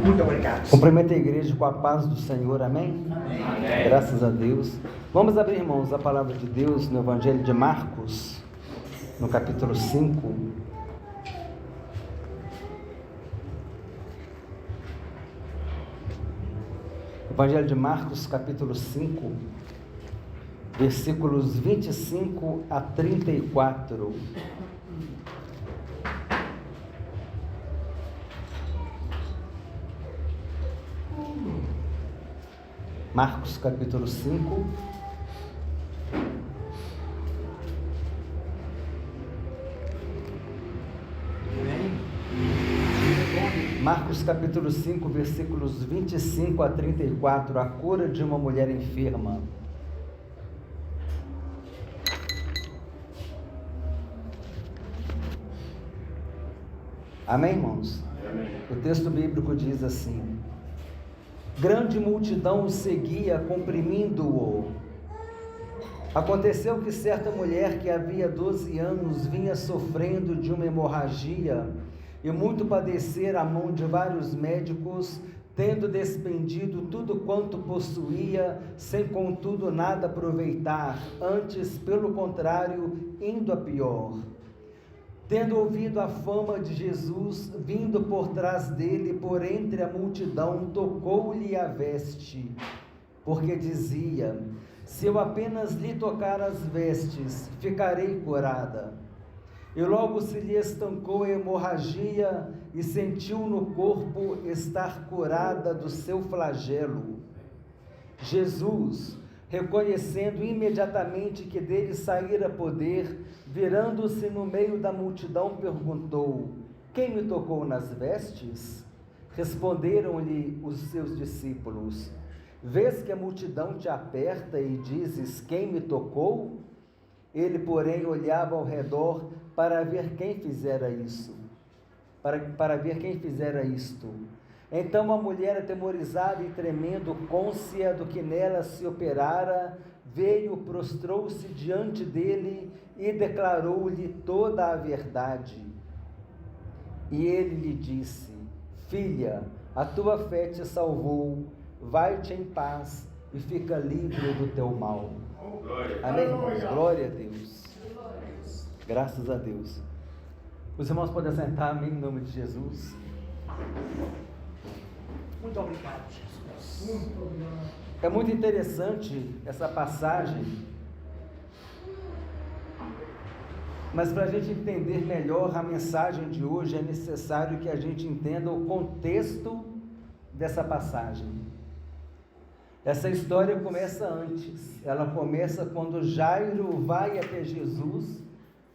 Muito obrigado. Cumprimento a igreja com a paz do Senhor, amém? Amém. Graças a Deus. Vamos abrir, irmãos, a palavra de Deus no Evangelho de Marcos, no capítulo 5. Evangelho de Marcos, capítulo 5, versículos 25 a 34. Marcos, capítulo 5. Marcos, capítulo 5, versículos 25 a 34. A cura de uma mulher enferma. Amém, irmãos? Amém. O texto bíblico diz assim: grande multidão o seguia, comprimindo-o. Aconteceu que certa mulher que havia 12 anos vinha sofrendo de uma hemorragia e muito padecer à mão de vários médicos, tendo despendido tudo quanto possuía, sem contudo nada aproveitar, antes, pelo contrário, indo a pior. Tendo ouvido a fama de Jesus, vindo por trás dele, por entre a multidão, tocou-lhe a veste, porque dizia: se eu apenas lhe tocar as vestes, ficarei curada. E logo se lhe estancou a hemorragia e sentiu no corpo estar curada do seu flagelo. Jesus, reconhecendo imediatamente que dele saíra poder, virando-se no meio da multidão, perguntou: quem me tocou nas vestes? Responderam-lhe os seus discípulos: vês que a multidão te aperta e dizes: quem me tocou? Ele, porém, olhava ao redor para ver quem fizera isso, para ver quem fizera isto. Então a mulher, atemorizada e tremendo, cônscia do que nela se operara, veio, prostrou-se diante dele e declarou-lhe toda a verdade. E ele lhe disse: filha, a tua fé te salvou, vai-te em paz e fica livre do teu mal. Amém, irmãos? Glória a Deus. Graças a Deus. Os irmãos podem sentar, amém, em nome de Jesus. Muito obrigado, Jesus. Muito obrigado. É muito interessante essa passagem, mas para a gente entender melhor a mensagem de hoje, é necessário que a gente entenda o contexto dessa passagem. Essa história começa antes, ela começa quando Jairo vai até Jesus,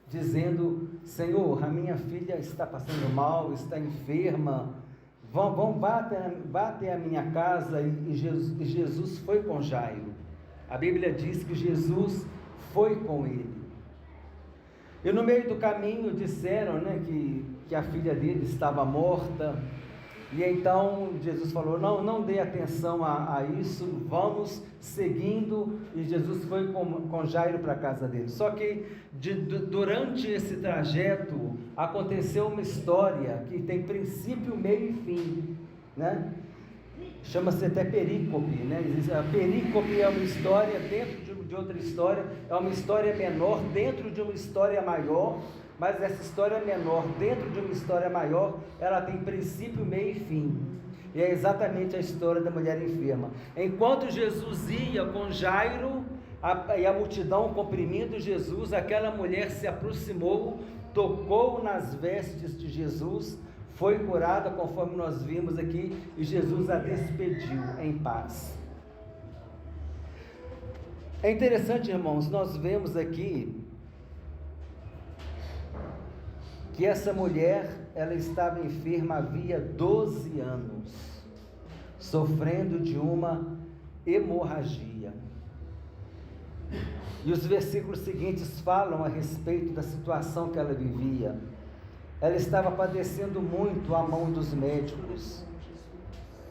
dizendo: Senhor, a minha filha está passando mal, está enferma, vá até a minha casa. E Jesus foi com Jairo. A Bíblia diz que Jesus foi com ele. E no meio do caminho disseram, que a filha dele estava morta. E então Jesus falou: não dê atenção a isso, vamos seguindo. E Jesus foi com Jairo para a casa dele. Só que durante esse trajeto aconteceu uma história que tem princípio, meio e fim, né? Chama-se até perícope, né? A perícope é uma história dentro de outra história, é uma história menor dentro de uma história maior. Mas essa história menor, dentro de uma história maior, ela tem princípio, meio e fim. E é exatamente a história da mulher enferma. Enquanto Jesus ia com Jairo, e a multidão comprimindo Jesus, aquela mulher se aproximou, tocou nas vestes de Jesus, foi curada, conforme nós vimos aqui, e Jesus a despediu em paz. É interessante, irmãos, nós vemos aqui que essa mulher, ela estava enferma havia 12 anos, sofrendo de uma hemorragia. E os versículos seguintes falam a respeito da situação que ela vivia. Ela estava padecendo muito à mão dos médicos.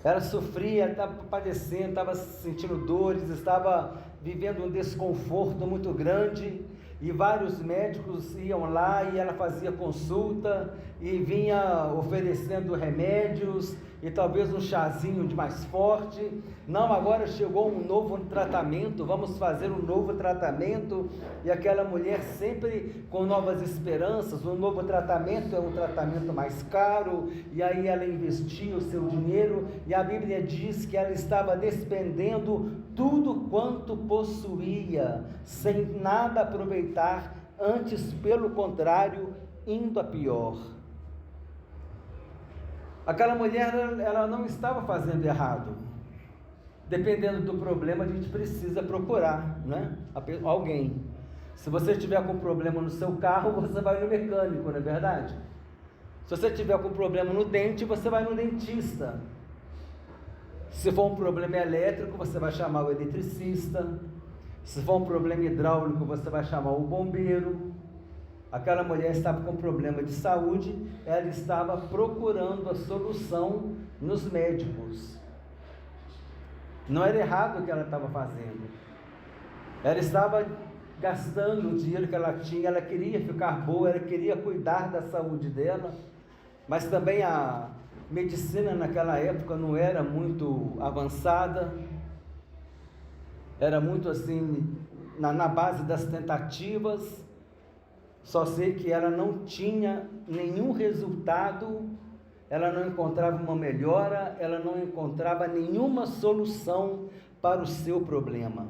Ela sofria, estava padecendo, estava sentindo dores, estava vivendo um desconforto muito grande. E vários médicos iam lá e ela fazia consulta e vinha oferecendo remédios e talvez um chazinho de mais forte. Não, agora chegou um novo tratamento, vamos fazer um novo tratamento. E aquela mulher sempre com novas esperanças. O novo tratamento é um tratamento mais caro, e aí ela investia o seu dinheiro, e a Bíblia diz que ela estava despendendo tudo quanto possuía, sem nada aproveitar, antes pelo contrário, indo a pior. Aquela mulher, ela não estava fazendo errado. Dependendo do problema, a gente precisa procurar, né? Alguém. Se você estiver com problema no seu carro, você vai no mecânico, não é verdade? Se você estiver com problema no dente, você vai no dentista. Se for um problema elétrico, você vai chamar o eletricista. Se for um problema hidráulico, você vai chamar o bombeiro. Aquela mulher estava com problema de saúde, ela estava procurando a solução nos médicos. Não era errado o que ela estava fazendo. Ela estava gastando o dinheiro que ela tinha, ela queria ficar boa, ela queria cuidar da saúde dela, mas também a medicina naquela época não era muito avançada, era muito assim, na base das tentativas. Só sei que ela não tinha nenhum resultado, ela não encontrava uma melhora, ela não encontrava nenhuma solução para o seu problema.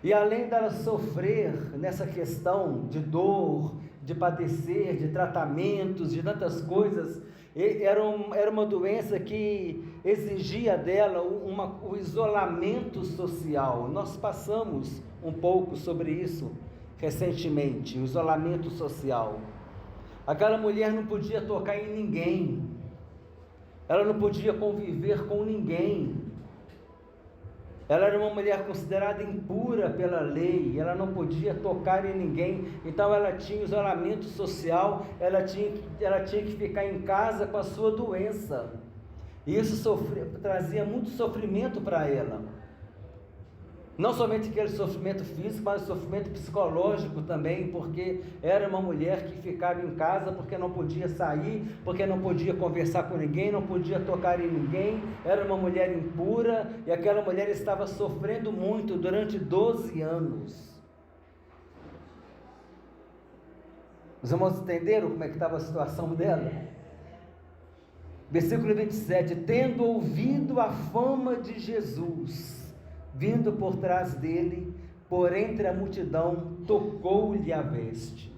E além dela sofrer nessa questão de dor, de padecer, de tratamentos, de tantas coisas, era uma doença que exigia dela o isolamento social. Nós passamos um pouco sobre isso recentemente, o isolamento social. Aquela mulher não podia tocar em ninguém, ela não podia conviver com ninguém, ela era uma mulher considerada impura pela lei, ela não podia tocar em ninguém, então ela tinha isolamento social, ela tinha que ficar em casa com a sua doença, e isso trazia muito sofrimento para ela. Não somente aquele sofrimento físico, mas o sofrimento psicológico também, porque era uma mulher que ficava em casa porque não podia sair, porque não podia conversar com ninguém, não podia tocar em ninguém, era uma mulher impura, e aquela mulher estava sofrendo muito durante 12 anos. Os irmãos entenderam como é que estava a situação dela? Versículo 27, tendo ouvido a fama de Jesus, vindo por trás dele, por entre a multidão, tocou-lhe a veste.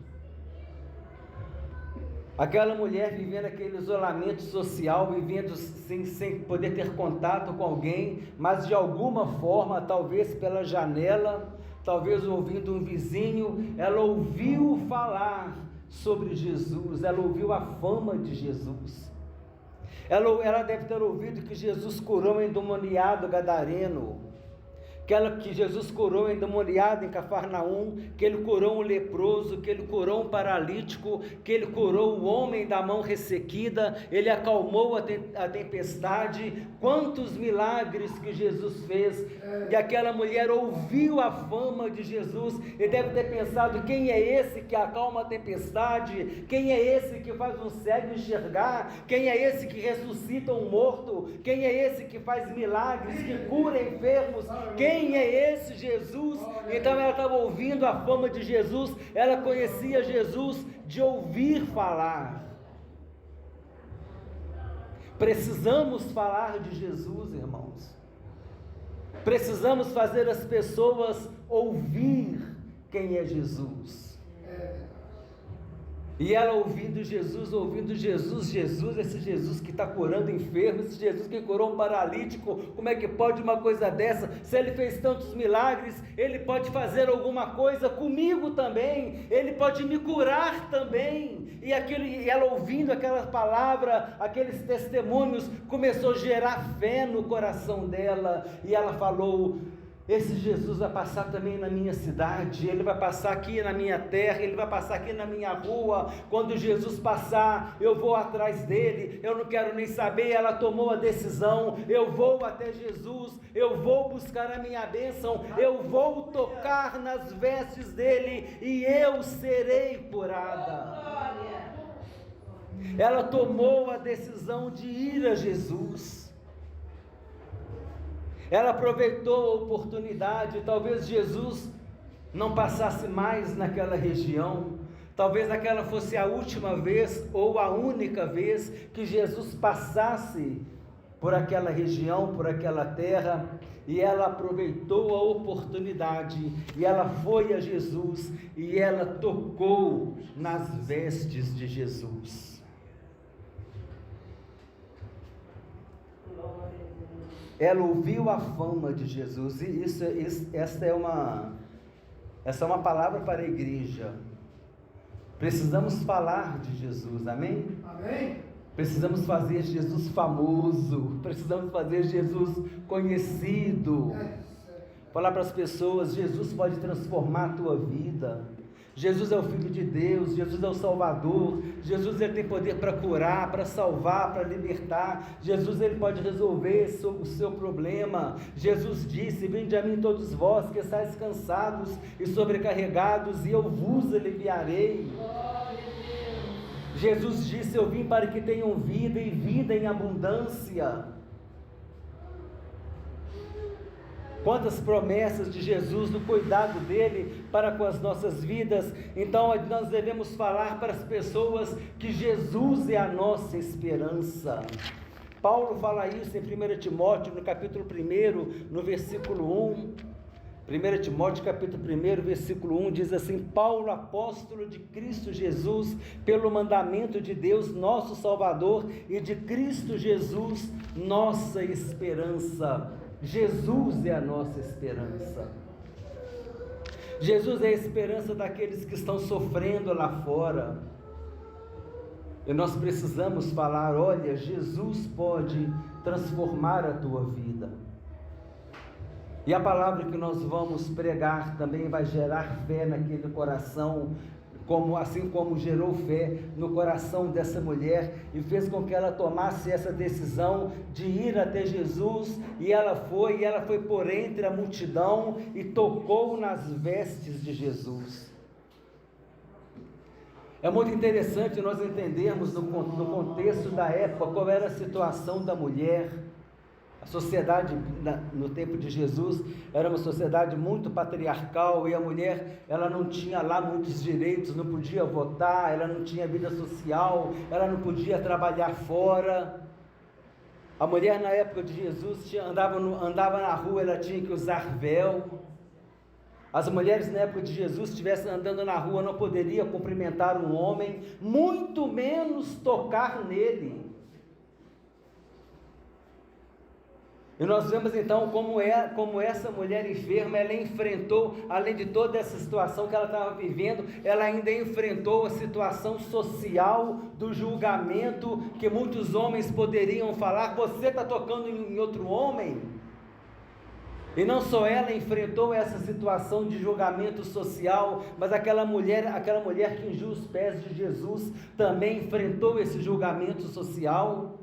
Aquela mulher vivendo aquele isolamento social, vivendo sem poder ter contato com alguém, mas de alguma forma, talvez pela janela, talvez ouvindo um vizinho, ela ouviu falar sobre Jesus, ela ouviu a fama de Jesus. Ela deve ter ouvido que Jesus curou um endemoniado gadareno, que Jesus curou o endemoniado em Cafarnaum, que ele curou um leproso, que ele curou um paralítico, que ele curou o homem da mão ressequida, ele acalmou a tempestade. Quantos milagres que Jesus fez! E aquela mulher ouviu a fama de Jesus e deve ter pensado: quem é esse que acalma a tempestade? Quem é esse que faz um cego enxergar? Quem é esse que ressuscita um morto? Quem é esse que faz milagres, que cura enfermos? Quem é esse Jesus? Então ela estava ouvindo a fama de Jesus, ela conhecia Jesus de ouvir falar. Precisamos falar de Jesus, irmãos. Precisamos fazer as pessoas ouvir quem é Jesus. E ela ouvindo Jesus, esse Jesus que está curando enfermos, esse Jesus que curou um paralítico, como é que pode uma coisa dessa? Se ele fez tantos milagres, ele pode fazer alguma coisa comigo também, ele pode me curar também. E ela ouvindo aquela palavra, aqueles testemunhos, começou a gerar fé no coração dela, e ela falou: esse Jesus vai passar também na minha cidade, ele vai passar aqui na minha terra, ele vai passar aqui na minha rua. Quando Jesus passar, eu vou atrás dele, eu não quero nem saber. Ela tomou a decisão: eu vou até Jesus, eu vou buscar a minha bênção, eu vou tocar nas vestes dele e eu serei curada. Ela tomou a decisão de ir a Jesus. Ela aproveitou a oportunidade. Talvez Jesus não passasse mais naquela região. Talvez aquela fosse a última vez ou a única vez que Jesus passasse por aquela região, por aquela terra, e ela aproveitou a oportunidade, e ela foi a Jesus, e ela tocou nas vestes de Jesus. Ela ouviu a fama de Jesus, e essa é uma palavra para a igreja. Precisamos falar de Jesus, amém? Amém. Precisamos fazer Jesus famoso, precisamos fazer Jesus conhecido. Falar para as pessoas: Jesus pode transformar a tua vida. Jesus é o Filho de Deus, Jesus é o Salvador, Jesus ele tem poder para curar, para salvar, para libertar. Jesus ele pode resolver o seu problema. Jesus disse: vinde a mim todos vós que estáis cansados e sobrecarregados, e eu vos aliviarei. Jesus disse: eu vim para que tenham vida e vida em abundância. Quantas promessas de Jesus, do cuidado dele para com as nossas vidas. Então nós devemos falar para as pessoas que Jesus é a nossa esperança. Paulo fala isso em 1 Timóteo, no capítulo 1, no versículo 1. 1 Timóteo capítulo 1, versículo 1 diz assim: Paulo, apóstolo de Cristo Jesus, pelo mandamento de Deus, nosso Salvador, e de Cristo Jesus, nossa esperança. Jesus é a nossa esperança. Jesus é a esperança daqueles que estão sofrendo lá fora. E nós precisamos falar: olha, Jesus pode transformar a tua vida. E a palavra que nós vamos pregar também vai gerar fé naquele coração, assim como gerou fé no coração dessa mulher e fez com que ela tomasse essa decisão de ir até Jesus. E ela foi por entre a multidão e tocou nas vestes de Jesus. É muito interessante nós entendermos no contexto da época qual era a situação da mulher. A sociedade no tempo de Jesus era uma sociedade muito patriarcal, e a mulher ela não tinha lá muitos direitos, não podia votar, ela não tinha vida social, ela não podia trabalhar fora. A mulher na época de Jesus andava na rua, ela tinha que usar véu. As mulheres na época de Jesus, estivessem andando na rua, não poderia cumprimentar um homem, muito menos tocar nele. E nós vemos então como essa mulher enferma, ela enfrentou, além de toda essa situação que ela estava vivendo, ela ainda enfrentou a situação social do julgamento, que muitos homens poderiam falar: você está tocando em outro homem? E não só ela enfrentou essa situação de julgamento social, mas aquela mulher que ungiu os pés de Jesus, também enfrentou esse julgamento social.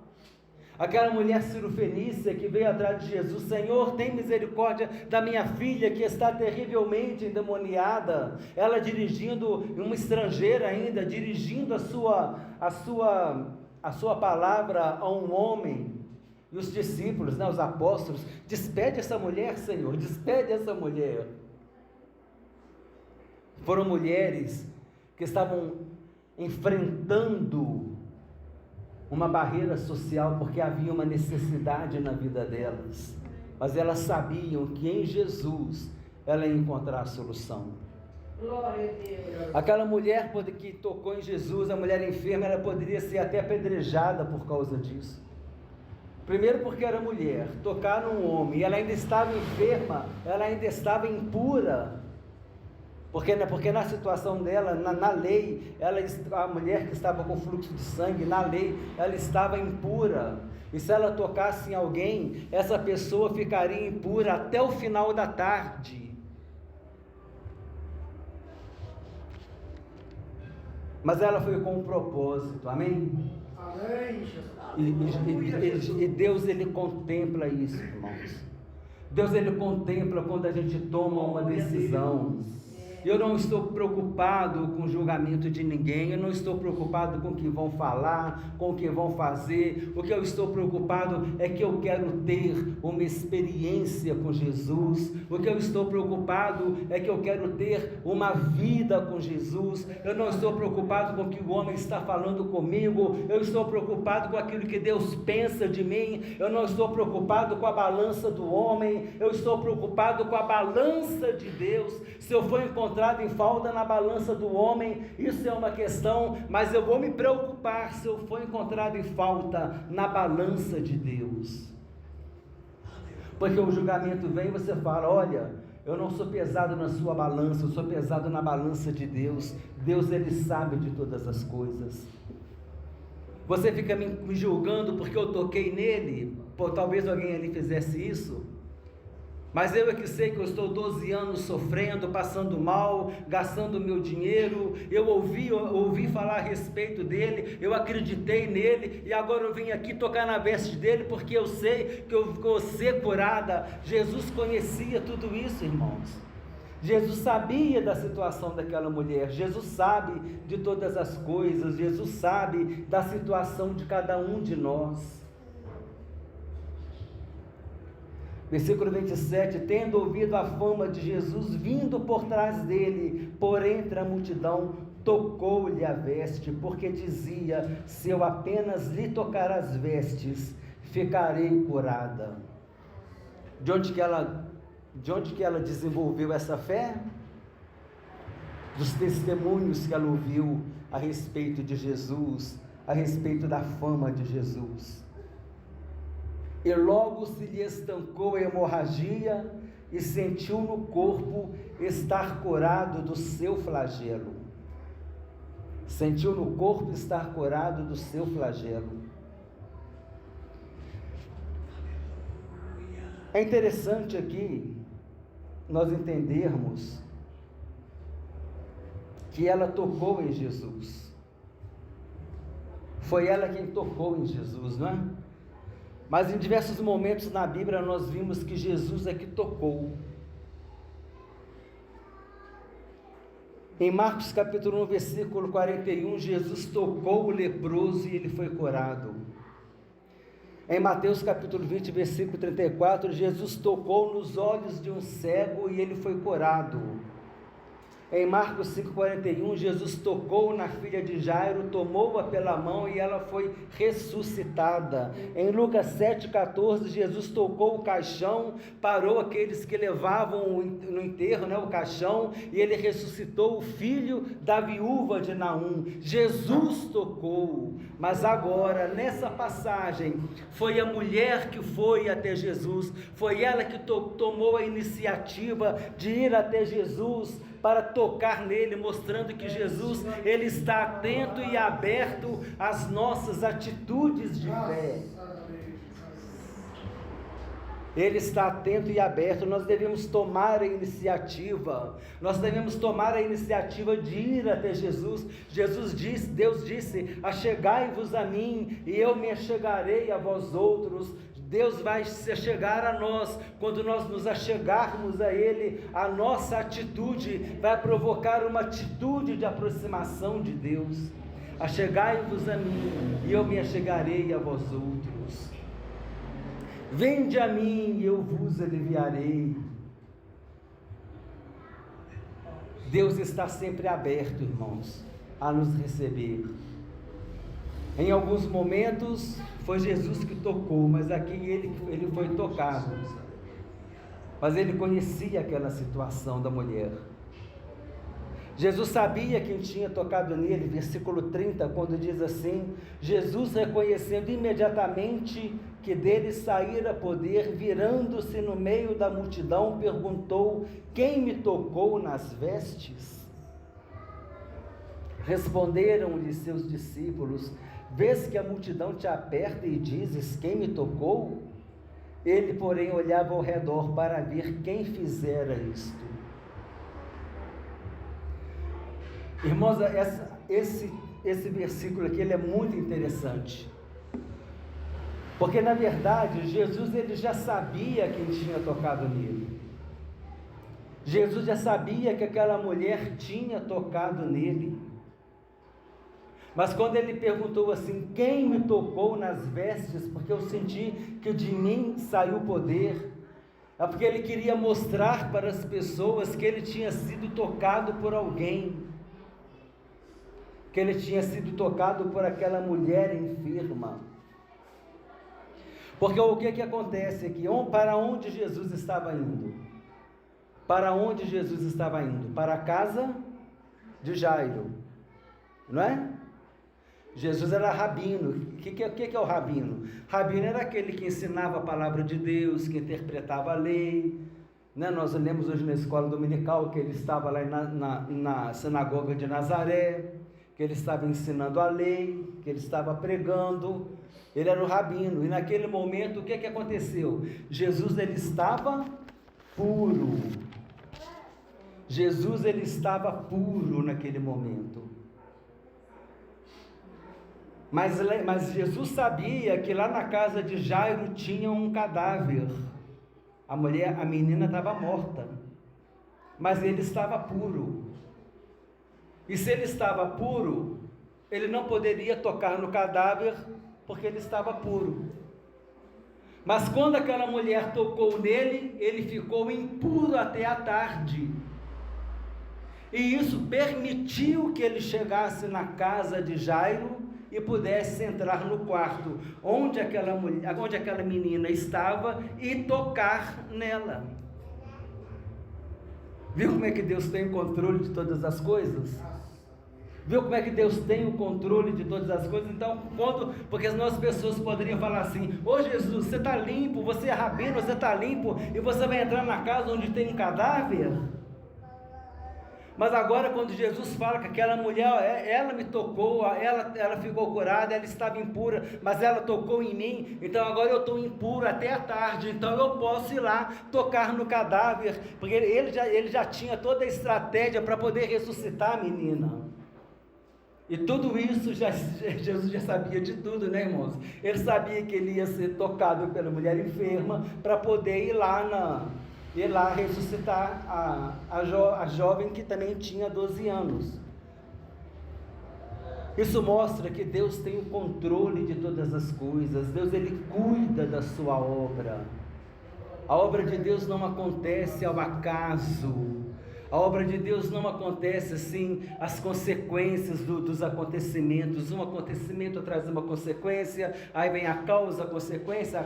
Aquela mulher cirofenícia que veio atrás de Jesus: Senhor, tem misericórdia da minha filha que está terrivelmente endemoniada. Ela dirigindo, uma estrangeira ainda, dirigindo a sua palavra a um homem. E os discípulos, os apóstolos: despede essa mulher, Senhor, despede essa mulher. Foram mulheres que estavam enfrentando uma barreira social, porque havia uma necessidade na vida delas, mas elas sabiam que em Jesus ela ia encontrar a solução. Glória a Deus. Aquela mulher que tocou em Jesus, a mulher enferma, ela poderia ser até apedrejada por causa disso. Primeiro porque era mulher, tocar num homem, e ela ainda estava enferma, ela ainda estava impura. Porque na situação dela, na lei, a mulher que estava com fluxo de sangue, na lei, ela estava impura. E se ela tocasse em alguém, essa pessoa ficaria impura até o final da tarde. Mas ela foi com um propósito, amém? Amém. E Deus, Ele contempla isso, irmãos. Deus, Ele contempla quando a gente toma uma decisão. Eu não estou preocupado com o julgamento de ninguém, eu não estou preocupado com o que vão falar, com o que vão fazer. O que eu estou preocupado é que eu quero ter uma experiência com Jesus. O que eu estou preocupado é que eu quero ter uma vida com Jesus. Eu não estou preocupado com o que o homem está falando comigo, eu estou preocupado com aquilo que Deus pensa de mim. Eu não estou preocupado com a balança do homem, eu estou preocupado com a balança de Deus. Se eu for encontrado em falta na balança do homem, isso é uma questão, mas eu vou me preocupar se eu for encontrado em falta na balança de Deus. Porque o julgamento vem e você fala: olha, eu não sou pesado na sua balança, eu sou pesado na balança de Deus. Deus, Ele sabe de todas as coisas. Você fica me julgando porque eu toquei nele. Pô, talvez alguém ali fizesse isso, mas eu é que sei que eu estou 12 anos sofrendo, passando mal, gastando meu dinheiro. Eu ouvi falar a respeito dele, eu acreditei nele, e agora eu vim aqui tocar na veste dele, porque eu sei que eu vou ser curada. Jesus conhecia tudo isso, irmãos. Jesus sabia da situação daquela mulher, Jesus sabe de todas as coisas, Jesus sabe da situação de cada um de nós. Versículo 27, tendo ouvido a fama de Jesus vindo por trás dele, por entre a multidão, tocou-lhe a veste, porque dizia: se eu apenas lhe tocar as vestes, ficarei curada. De onde que ela desenvolveu essa fé? Dos testemunhos que ela ouviu a respeito de Jesus, a respeito da fama de Jesus. E logo se lhe estancou a hemorragia e sentiu no corpo estar curado do seu flagelo. Sentiu no corpo estar curado do seu flagelo. É interessante aqui nós entendermos que ela tocou em Jesus. Foi ela quem tocou em Jesus, não é? Mas em diversos momentos na Bíblia nós vimos que Jesus é que tocou. Em Marcos capítulo 1, versículo 41, Jesus tocou o leproso e ele foi curado. Em Mateus capítulo 20, versículo 34, Jesus tocou nos olhos de um cego e ele foi curado. Em Marcos 5,41, Jesus tocou na filha de Jairo, tomou-a pela mão e ela foi ressuscitada. Em Lucas 7,14, Jesus tocou o caixão, parou aqueles que levavam no enterro, o caixão, e ele ressuscitou o filho da viúva de Naum. Jesus tocou, mas agora, nessa passagem, foi a mulher que foi até Jesus, foi ela que tomou a iniciativa de ir até Jesus, para tocar nele, mostrando que Jesus, ele está atento e aberto às nossas atitudes de fé. Ele está atento e aberto. Nós devemos tomar a iniciativa, de ir até Jesus. Deus disse: achegai-vos a mim, e eu me achegarei a vós outros. Deus vai se achegar a nós, quando nós nos achegarmos a Ele, a nossa atitude vai provocar uma atitude de aproximação de Deus. Achegai-vos a mim, e eu me achegarei a vós outros. Vinde a mim, e eu vos aliviarei. Deus está sempre aberto, irmãos, a nos receber. Em alguns momentos foi Jesus que tocou, mas aqui ele foi tocado. Mas ele conhecia aquela situação da mulher. Jesus sabia quem tinha tocado nele, versículo 30, quando diz assim: Jesus, reconhecendo imediatamente que dele saíra poder, virando-se no meio da multidão, perguntou: quem me tocou nas vestes? Responderam-lhe seus discípulos: vês que a multidão te aperta e dizes: quem me tocou? Ele, porém, olhava ao redor para ver quem fizera isto. Irmãos, esse versículo aqui, ele é muito interessante, porque na verdade Jesus, ele já sabia quem tinha tocado nele. Jesus já sabia que aquela mulher tinha tocado nele. Mas quando ele perguntou assim, quem me tocou nas vestes, porque eu senti que de mim saiu poder, é porque ele queria mostrar para as pessoas que ele tinha sido tocado por alguém, que ele tinha sido tocado por aquela mulher enferma. Porque o que acontece aqui? Para onde Jesus estava indo? Para onde Jesus estava indo? Para a casa de Jairo, não é? Jesus era rabino. O que é o rabino? Rabino era aquele que ensinava a palavra de Deus, que interpretava a lei, né? Nós lemos hoje na escola dominical que ele estava lá na sinagoga de Nazaré, que ele estava ensinando a lei, que ele estava pregando. Ele era o rabino. E naquele momento, o que aconteceu? Jesus, ele estava puro. Jesus, ele estava puro naquele momento. Mas Jesus sabia que lá na casa de Jairo tinha um cadáver. A menina estava morta, mas ele estava puro. E se ele estava puro, ele não poderia tocar no cadáver, porque ele estava puro. Mas quando aquela mulher tocou nele, ele ficou impuro até a tarde. E isso permitiu que ele chegasse na casa de Jairo e pudesse entrar no quarto onde aquela menina estava e tocar nela. Viu como é que Deus tem o controle de todas as coisas? Viu como é que Deus tem o controle de todas as coisas? Então, porque as pessoas poderiam falar assim, ô Jesus, você está limpo, você é rabino, você está limpo, e você vai entrar na casa onde tem um cadáver? Mas agora, quando Jesus fala que aquela mulher, ela me tocou, ela ficou curada, ela estava impura, mas ela tocou em mim, então agora eu estou impuro até a tarde, então eu posso ir lá tocar no cadáver, porque ele já tinha toda a estratégia para poder ressuscitar a menina. E tudo isso, Jesus já sabia de tudo, né, irmãos? Ele sabia que ele ia ser tocado pela mulher enferma, para poder ir lá ressuscitar a jovem que também tinha 12 anos. Isso mostra que Deus tem o controle de todas as coisas. Deus, ele cuida da sua obra. A obra de Deus não acontece ao acaso. A obra de Deus não acontece assim, as consequências dos acontecimentos. Um acontecimento traz uma consequência, aí vem a causa, a consequência,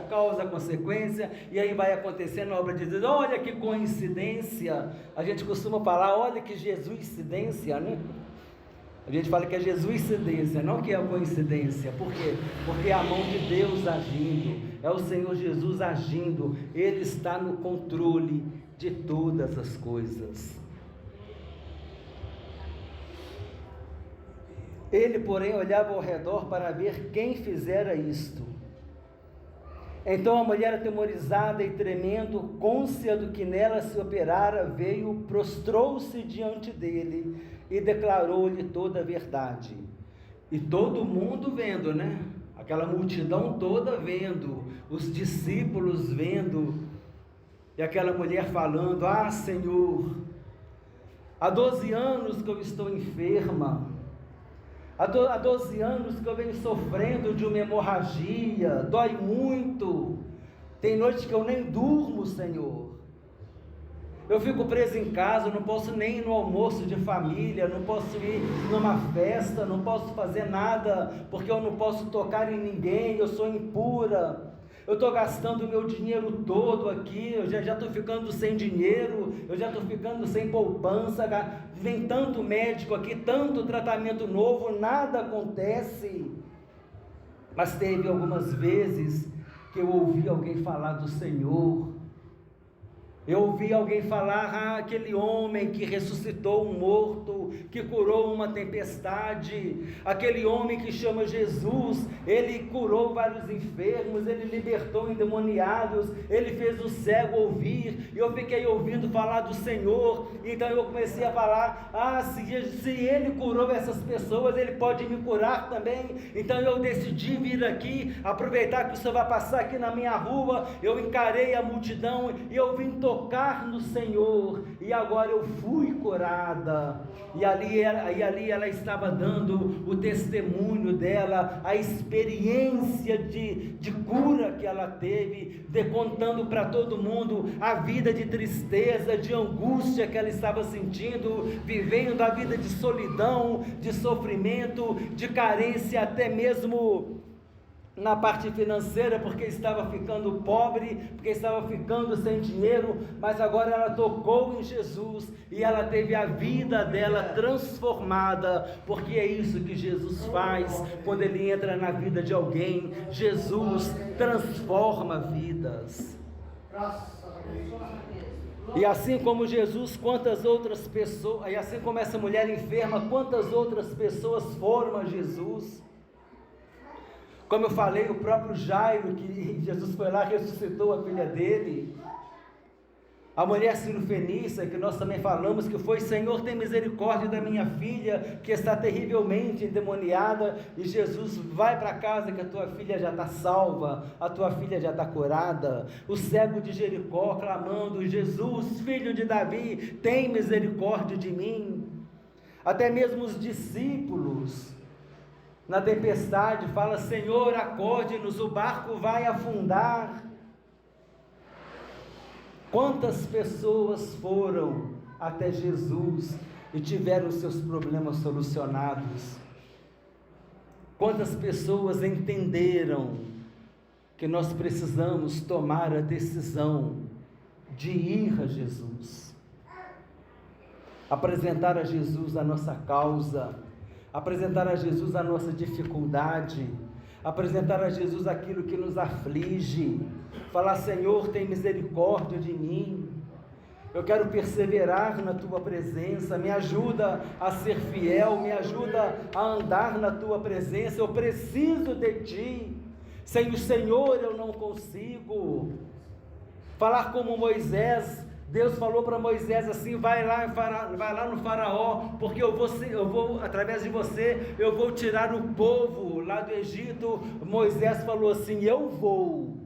e aí vai acontecendo a obra de Deus. Olha que coincidência! A gente costuma falar, olha que Jesuscidência, né? A gente fala que é Jesuscidência, não que é coincidência. Por quê? Porque é a mão de Deus agindo, é o Senhor Jesus agindo. Ele está no controle de todas as coisas. Ele, porém, olhava ao redor para ver quem fizera isto. Então a mulher, atemorizada e tremendo, cônscia do que nela se operara, veio, prostrou-se diante dele e declarou-lhe toda a verdade. E todo mundo vendo, né? Aquela multidão toda vendo, os discípulos vendo, e aquela mulher falando, ah, Senhor, há 12 anos que eu estou enferma, há 12 anos que eu venho sofrendo de uma hemorragia, dói muito, tem noite que eu nem durmo, Senhor, eu fico preso em casa, não posso nem ir no almoço de família, não posso ir numa festa, não posso fazer nada, porque eu não posso tocar em ninguém, eu sou impura, eu estou gastando o meu dinheiro todo aqui, eu já estou ficando sem dinheiro, eu já estou ficando sem poupança, vem tanto médico aqui, tanto tratamento novo, nada acontece. Mas teve algumas vezes que eu ouvi alguém falar do Senhor, eu ouvi alguém falar, aquele homem que ressuscitou um morto, que curou uma tempestade, aquele homem que chama Jesus, ele curou vários enfermos, ele libertou endemoniados, ele fez o cego ouvir, e eu fiquei ouvindo falar do Senhor, então eu comecei a falar, se ele curou essas pessoas, ele pode me curar também. Então eu decidi vir aqui, aproveitar que o Senhor vai passar aqui na minha rua, eu encarei a multidão, e eu vim tocar tocar no Senhor, e agora eu fui curada. E ali ela estava dando o testemunho dela, a experiência de cura que ela teve, contando para todo mundo a vida de tristeza, de angústia que ela estava sentindo, vivendo a vida de solidão, de sofrimento, de carência, até mesmo na parte financeira, porque estava ficando pobre, porque estava ficando sem dinheiro, mas agora ela tocou em Jesus e ela teve a vida dela transformada, porque é isso que Jesus faz quando Ele entra na vida de alguém. Jesus transforma vidas. E assim como Jesus, quantas outras pessoas, e assim como essa mulher enferma, quantas outras pessoas foram a Jesus? Como eu falei, o próprio Jairo, que Jesus foi lá e ressuscitou a filha dele. A mulher Sirofenícia, que nós também falamos, que foi: Senhor, tem misericórdia da minha filha, que está terrivelmente endemoniada. E Jesus: vai para casa que a tua filha já está salva, a tua filha já está curada. O cego de Jericó clamando: Jesus, filho de Davi, tem misericórdia de mim. Até mesmo os discípulos, na tempestade, fala: Senhor, acorde-nos, o barco vai afundar. Quantas pessoas foram até Jesus e tiveram seus problemas solucionados? Quantas pessoas entenderam que nós precisamos tomar a decisão de ir a Jesus, apresentar a Jesus a nossa causa, apresentar a Jesus a nossa dificuldade, apresentar a Jesus aquilo que nos aflige, falar: Senhor, tem misericórdia de mim, eu quero perseverar na Tua presença, me ajuda a ser fiel, me ajuda a andar na Tua presença, eu preciso de Ti, sem o Senhor eu não consigo. Falar como Moisés. Deus falou para Moisés assim: vai lá no faraó, porque eu vou, através de você, eu vou tirar o povo lá do Egito. Moisés falou assim: eu vou,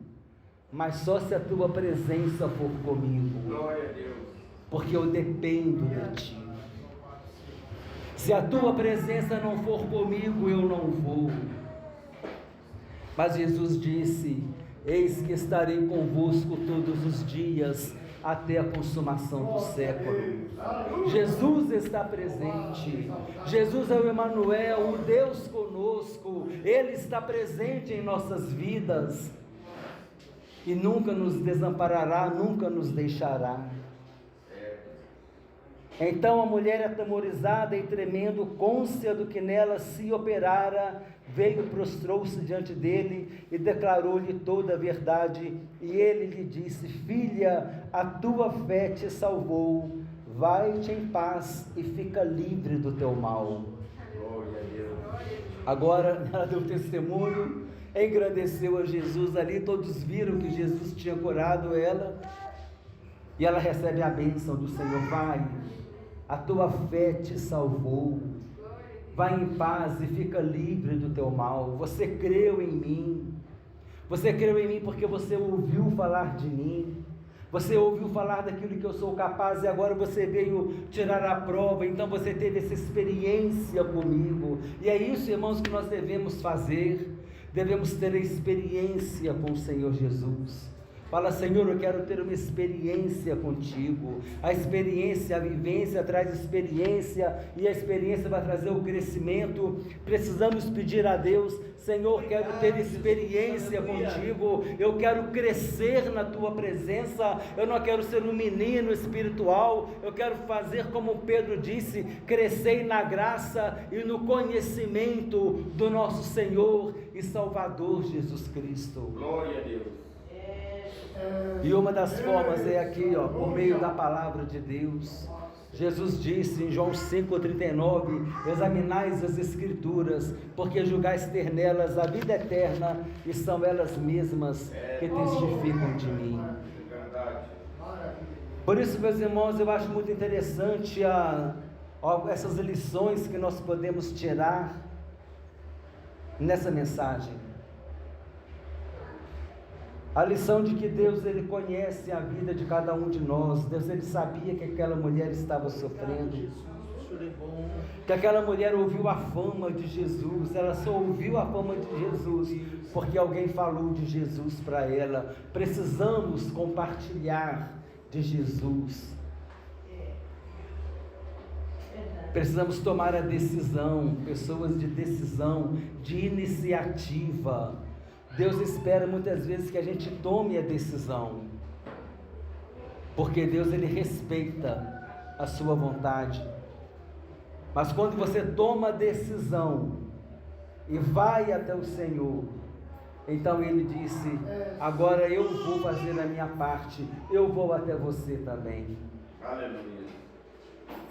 mas só se a tua presença for comigo. Glória a Deus. Porque eu dependo de ti. Se a tua presença não for comigo, eu não vou. Mas Jesus disse: eis que estarei convosco todos os dias, até a consumação do século. Jesus está presente. Jesus é o Emanuel, o Deus conosco. Ele está presente em nossas vidas e nunca nos desamparará, nunca nos deixará. Então a mulher, atemorizada e tremendo, cônscia do que nela se operara, veio, prostrou-se diante dele e declarou-lhe toda a verdade. E ele lhe disse: filha, a tua fé te salvou, vai-te em paz e fica livre do teu mal. Glória a Deus. Agora ela deu testemunho, engrandeceu a Jesus ali, todos viram que Jesus tinha curado ela, e ela recebe a bênção do Senhor: vai, a tua fé te salvou, vai em paz e fica livre do teu mal. Você creu em mim, porque você ouviu falar de mim, você ouviu falar daquilo que eu sou capaz, e agora você veio tirar a prova, então você teve essa experiência comigo. E é isso, irmãos, que nós devemos fazer, devemos ter a experiência com o Senhor Jesus. Fala: Senhor, eu quero ter uma experiência contigo. A experiência, a vivência traz experiência, e a experiência vai trazer o crescimento. Precisamos pedir a Deus: Senhor, quero ter experiência contigo, eu quero crescer na tua presença, eu não quero ser um menino espiritual, eu quero fazer como Pedro disse: crescer na graça e no conhecimento do nosso Senhor e Salvador Jesus Cristo. Glória a Deus. E uma das formas é aqui, por meio da palavra de Deus. Jesus disse em João 5,39: examinais as Escrituras, porque julgais ter nelas a vida eterna, e são elas mesmas que testificam de mim. Por isso, meus irmãos, eu acho muito interessante essas lições que nós podemos tirar nessa mensagem. A lição de que Deus, Ele conhece a vida de cada um de nós. Deus, Ele sabia que aquela mulher estava sofrendo. Que aquela mulher ouviu a fama de Jesus. Ela só ouviu a fama de Jesus porque alguém falou de Jesus para ela. Precisamos compartilhar de Jesus. Precisamos tomar a decisão. Pessoas de decisão, de iniciativa. Deus espera muitas vezes que a gente tome a decisão, porque Deus, Ele respeita a sua vontade. Mas quando você toma a decisão e vai até o Senhor, então Ele disse: agora eu vou fazer a minha parte, eu vou até você também. Aleluia.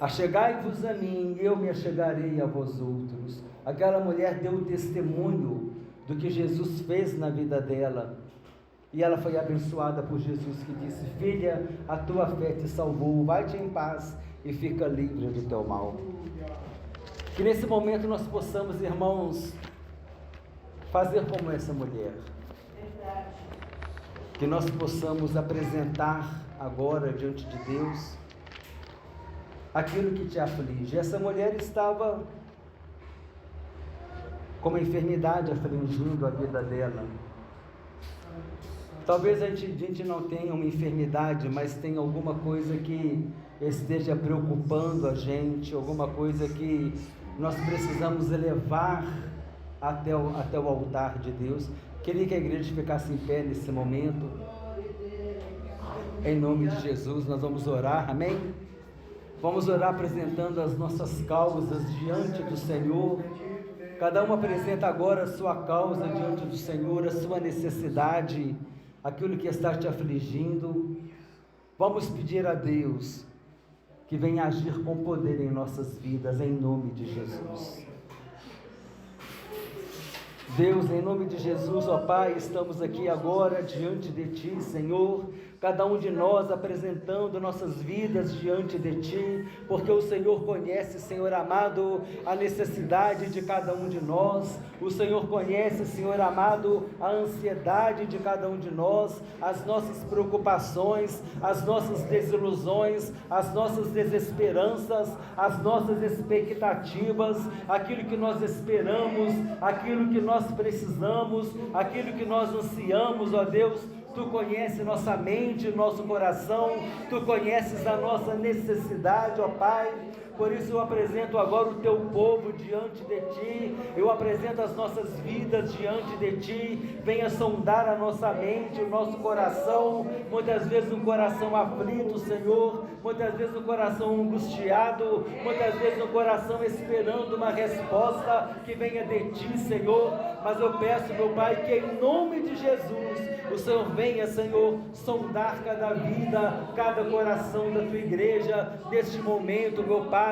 Achegai-vos a mim, e eu me achegarei a vós outros. Aquela mulher deu o testemunho do que Jesus fez na vida dela, e ela foi abençoada por Jesus, que disse: filha, a tua fé te salvou, vai-te em paz e fica livre do teu mal. Que nesse momento nós possamos, irmãos, fazer como essa mulher, que nós possamos apresentar agora diante de Deus aquilo que te aflige. Essa mulher estava com uma enfermidade afligindo a vida dela. Talvez a gente não tenha uma enfermidade, mas tenha alguma coisa que esteja preocupando a gente, alguma coisa que nós precisamos levar até o altar de Deus. Queria que a igreja ficasse em pé nesse momento. Em nome de Jesus, nós vamos orar, amém? Vamos orar apresentando as nossas causas diante do Senhor. Cada um apresenta agora a sua causa diante do Senhor, a sua necessidade, aquilo que está te afligindo. Vamos pedir a Deus que venha agir com poder em nossas vidas, em nome de Jesus. Deus, em nome de Jesus, ó Pai, estamos aqui agora diante de Ti, Senhor, cada um de nós apresentando nossas vidas diante de Ti, porque o Senhor conhece, Senhor amado, a necessidade de cada um de nós. O Senhor conhece, Senhor amado, a ansiedade de cada um de nós, as nossas preocupações, as nossas desilusões, as nossas desesperanças, as nossas expectativas, aquilo que nós esperamos, aquilo que nós precisamos, aquilo que nós ansiamos, ó Deus. Tu conheces nossa mente, nosso coração, Tu conheces a nossa necessidade, ó Pai. Por isso eu apresento agora o Teu povo diante de Ti, eu apresento as nossas vidas diante de Ti. Venha sondar a nossa mente, o nosso coração, muitas vezes um coração aflito, Senhor, muitas vezes um coração angustiado, muitas vezes um coração esperando uma resposta que venha de Ti, Senhor. Mas eu peço, meu Pai, que em nome de Jesus, o Senhor venha, Senhor, sondar cada vida, cada coração da Tua igreja, neste momento, meu Pai,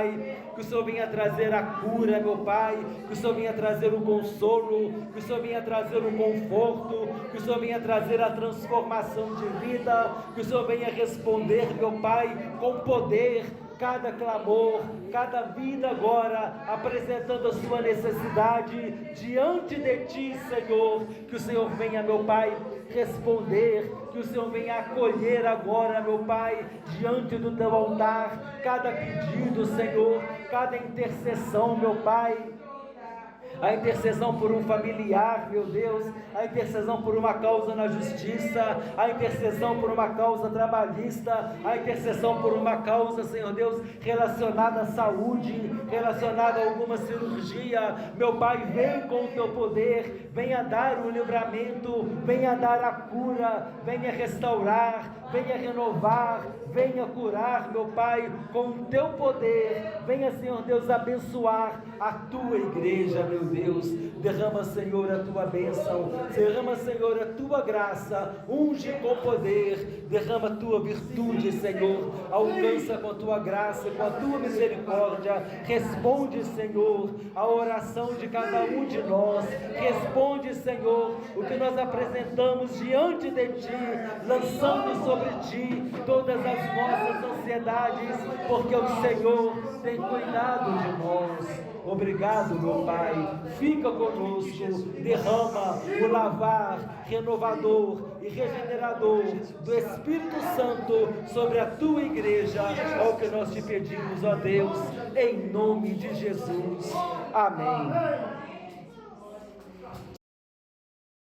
que o Senhor venha trazer a cura, meu Pai, que o Senhor venha trazer o consolo, que o Senhor venha trazer o conforto, que o Senhor venha trazer a transformação de vida, que o Senhor venha responder, meu Pai, com poder, cada clamor, cada vida agora, apresentando a sua necessidade diante de Ti, Senhor. Que o Senhor venha, meu Pai, responder, que o Senhor venha acolher agora, meu Pai, diante do Teu altar, cada pedido, Senhor, cada intercessão, meu Pai. A intercessão por um familiar, meu Deus, a intercessão por uma causa na justiça, a intercessão por uma causa trabalhista, a intercessão por uma causa, Senhor Deus, relacionada à saúde, relacionada a alguma cirurgia. Meu Pai, vem com o Teu poder, venha dar o livramento, venha dar a cura, venha restaurar, venha renovar, venha curar, meu Pai, com o Teu poder. Venha, Senhor Deus, abençoar a Tua igreja, meu Deus. Derrama, Senhor, a Tua bênção, derrama, Senhor, a Tua graça, unge com poder, derrama a Tua virtude, Senhor, alcança com a Tua graça, com a Tua misericórdia. Responde, Senhor, a oração de cada um de nós, responde, Senhor, o que nós apresentamos diante de Ti, lançando sobre Ti todas as nossas ansiedades, porque o Senhor tem cuidado de nós. Obrigado, meu Pai. Fica conosco, derrama o lavar renovador e regenerador do Espírito Santo sobre a tua igreja. É o que nós te pedimos, ó Deus, em nome de Jesus. Amém.